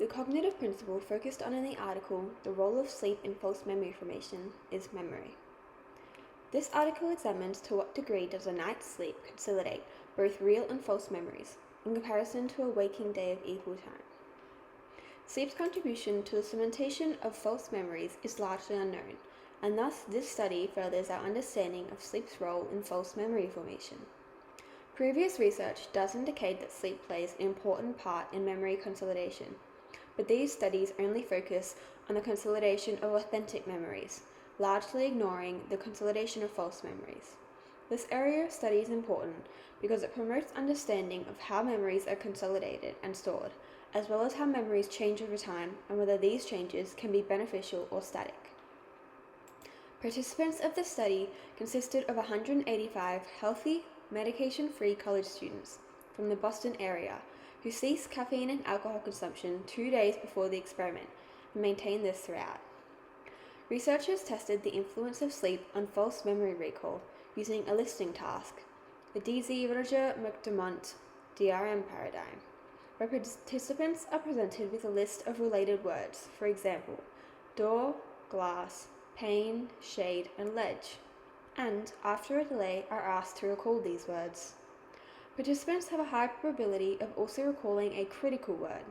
The cognitive principle focused on in the article, The Role of Sleep in False Memory Formation, is memory. This article examines to what degree does a night's sleep consolidate both real and false memories, in comparison to a waking day of equal time. Sleep's contribution to the cementation of false memories is largely unknown, and thus this study furthers our understanding of sleep's role in false memory formation. Previous research does indicate that sleep plays an important part in memory consolidation, but these studies only focus on the consolidation of authentic memories, largely ignoring the consolidation of false memories. This area of study is important because it promotes understanding of how memories are consolidated and stored, as well as how memories change over time and whether these changes can be beneficial or static. Participants of the study consisted of 185 healthy, medication-free college students from the Boston area who ceased caffeine and alcohol consumption 2 days before the experiment and maintained this throughout. Researchers tested the influence of sleep on false memory recall using a listing task, the DZ-Roger-McDermott DRM paradigm, where participants are presented with a list of related words, for example, door, glass, pane, shade, and ledge, and, after a delay, are asked to recall these words. Participants have a high probability of also recalling a critical word,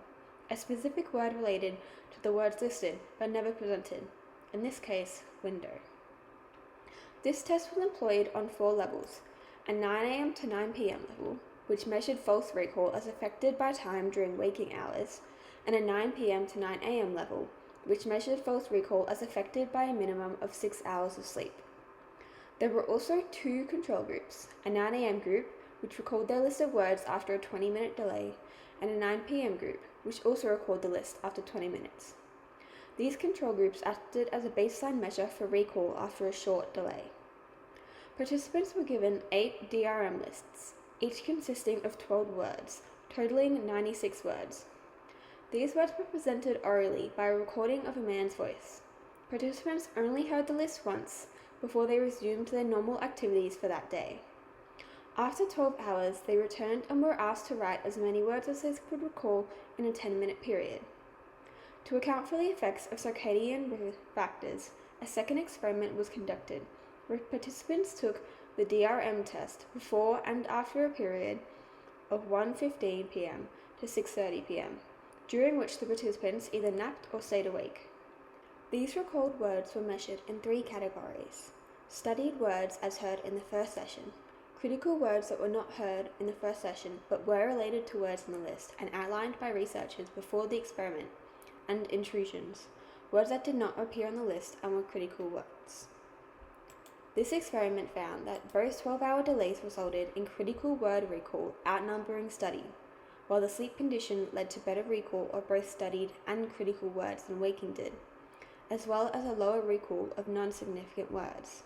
a specific word related to the words listed but never presented, in this case, window. This test was employed on 4 levels, a 9 a.m. to 9 p.m. level, which measured false recall as affected by time during waking hours, and a 9 p.m. to 9 a.m. level, which measured false recall as affected by a minimum of 6 hours of sleep. There were also 2 control groups, a 9 a.m. group, which recalled their list of words after a 20-minute delay, and a 9 p.m. group, which also recalled the list after 20 minutes. These control groups acted as a baseline measure for recall after a short delay. Participants were given 8 DRM lists, each consisting of 12 words, totaling 96 words. These words were presented orally by a recording of a man's voice. Participants only heard the list once before they resumed their normal activities for that day. After 12 hours, they returned and were asked to write as many words as they could recall in a 10-minute period. To account for the effects of circadian factors, a second experiment was conducted, where participants took the DRM test before and after a period of 1:15 p.m. to 6:30 p.m., during which the participants either napped or stayed awake. These recalled words were measured in 3 categories: studied words as heard in the first session, critical words that were not heard in the first session but were related to words on the list and outlined by researchers before the experiment, and intrusions, words that did not appear on the list and were critical words. This experiment found that both 12-hour delays resulted in critical word recall outnumbering study, while the sleep condition led to better recall of both studied and critical words than waking did, as well as a lower recall of non-significant words.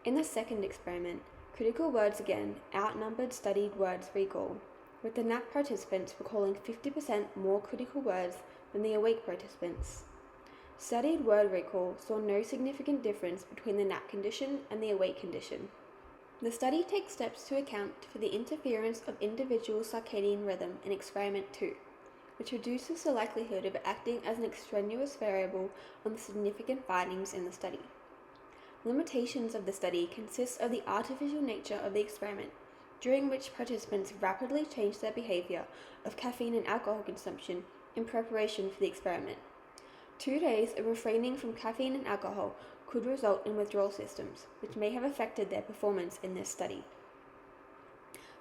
In the second experiment, critical words again outnumbered studied words recall, with the nap participants recalling 50% more critical words than the awake participants. Studied word recall saw no significant difference between the nap condition and the awake condition. The study takes steps to account for the interference of individual circadian rhythm in Experiment 2, which reduces the likelihood of acting as an extraneous variable on the significant findings in the study. Limitations of the study consist of the artificial nature of the experiment, during which participants rapidly changed their behavior of caffeine and alcohol consumption in preparation for the experiment. 2 days of refraining from caffeine and alcohol could result in withdrawal systems, which may have affected their performance in this study.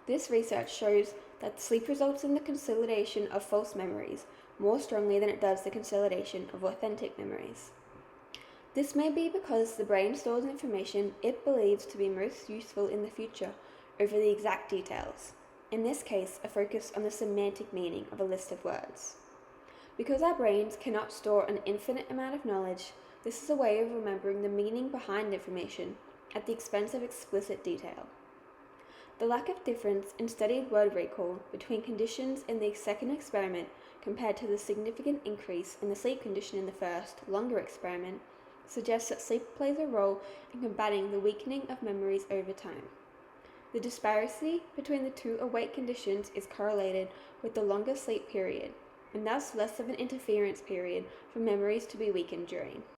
This research shows that sleep results in the consolidation of false memories more strongly than it does the consolidation of authentic memories. This may be because the brain stores information it believes to be most useful in the future over the exact details, in this case a focus on the semantic meaning of a list of words. Because our brains cannot store an infinite amount of knowledge, this is a way of remembering the meaning behind information at the expense of explicit detail. The lack of difference in studied word recall between conditions in the second experiment compared to the significant increase in the sleep condition in the first, longer experiment suggests that sleep plays a role in combating the weakening of memories over time. The disparity between the 2 awake conditions is correlated with the longer sleep period, and thus less of an interference period for memories to be weakened during.